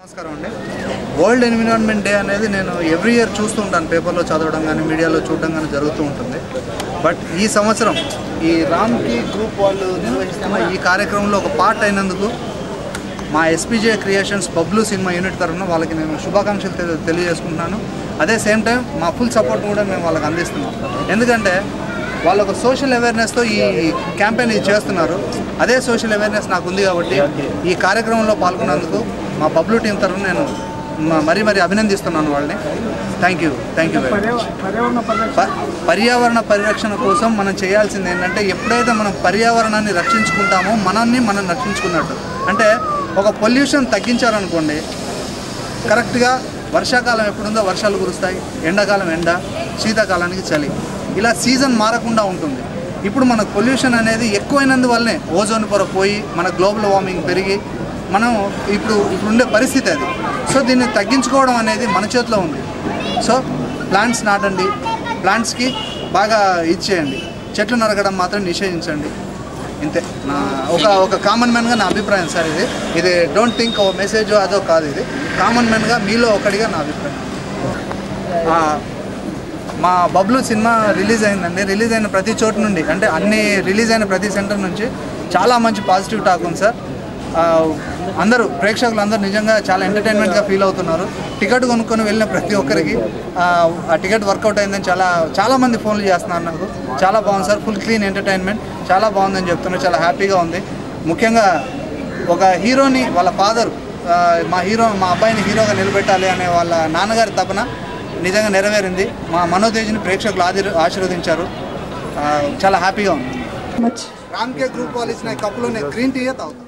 నమస్కారం అండి. World environment day అనేది నేను ఎవ్రీ ఇయర్ చూస్తూ ఉంటాను, పేపర్లో చదవడం కానీ మీడియాలో చూడడం కానీ జరుగుతూ ఉంటుంది. బట్ ఈ సంవత్సరం ఈ రామ్కి గ్రూప్ వాళ్ళు నిర్వహిస్తున్న ఈ కార్యక్రమంలో ఒక పార్ట్ అయినందుకు మా SPJ creations Bablu cinema unit తరఫున వాళ్ళకి నేను శుభాకాంక్షలు తెలియజేసుకుంటున్నాను. అదే సేమ్ టైం మా ఫుల్ సపోర్ట్ కూడా మేము వాళ్ళకి అందిస్తున్నాం. ఎందుకంటే వాళ్ళు ఒక సోషల్ అవేర్నెస్తో ఈ క్యాంపెయిన్ ఇది చేస్తున్నారు. అదే సోషల్ అవేర్నెస్ నాకు ఉంది కాబట్టి ఈ కార్యక్రమంలో పాల్గొన్నందుకు మా బబ్లు టీం తరఫున నేను మరీ అభినందిస్తున్నాను వాళ్ళని. Thank you very much. పర్యావరణ పరిరక్షణ కోసం మనం చేయాల్సింది ఏంటంటే, ఎప్పుడైతే మనం పర్యావరణాన్ని రక్షించుకుంటామో మనం రక్షించుకున్నట్టు. అంటే ఒక పొల్యూషన్ తగ్గించాలనుకోండి, కరెక్ట్గా వర్షాకాలం ఎప్పుడుందో వర్షాలు కురుస్తాయి, ఎండాకాలం ఎండ, శీతాకాలానికి చలి, ఇలా సీజన్ మారకుండా ఉంటుంది. ఇప్పుడు మనకు పొల్యూషన్ అనేది ఎక్కువైనందువల్లనే ఓజోన్ పొర పోయి మన గ్లోబల్ వార్మింగ్ పెరిగి మనం ఇప్పుడుండే పరిస్థితి అది. సో దీన్ని తగ్గించుకోవడం అనేది మన చేతిలో ఉంది. సో ప్లాంట్స్ నాటండి, ప్లాంట్స్కి బాగా ఇచ్చేయండి, చెట్లు నరకడం మాత్రం నిషేధించండి. ఇంతే నా ఒక కామన్ మ్యాన్గా నా అభిప్రాయం సార్. ఇది డోంట్ థింక్ ఓ మెసేజ్ అదో కాదు, ఇది కామన్ మ్యాన్గా మీలో ఒకటిగా నా అభిప్రాయం. మా బబ్లు సినిమా రిలీజ్ అయిందండి. రిలీజ్ అయిన ప్రతి చోటు నుండి, అంటే రిలీజ్ అయిన ప్రతి సెంటర్ నుంచి చాలా మంచి పాజిటివ్ టాక్ ఉంది సార్. ప్రేక్షకులందరూ నిజంగా చాలా ఎంటర్టైన్మెంట్గా ఫీల్ అవుతున్నారు. టికెట్ కొనుక్కొని వెళ్ళిన ప్రతి ఒక్కరికి ఆ టికెట్ వర్కౌట్ అయిందని చాలామంది ఫోన్లు చేస్తున్నారు నాకు. చాలా బాగుంది సార్, ఫుల్ క్లీన్ ఎంటర్టైన్మెంట్, చాలా బాగుందని చెప్తున్నారు. చాలా హ్యాపీగా ఉంది. ముఖ్యంగా ఒక హీరోని వాళ్ళ ఫాదర్ మా అబ్బాయిని హీరోగా నిలబెట్టాలి అనే వాళ్ళ నాన్నగారి తపన నిజంగా నెరవేరింది. మా మనోతేజ్ని ప్రేక్షకులు ఆశీర్వదించారు. చాలా హ్యాపీగా ఉంది. రామ్కే గ్రూప్ వాళ్ళు ఇచ్చిన కప్పులో నేను గ్రీన్ టీయే తాగుతాను.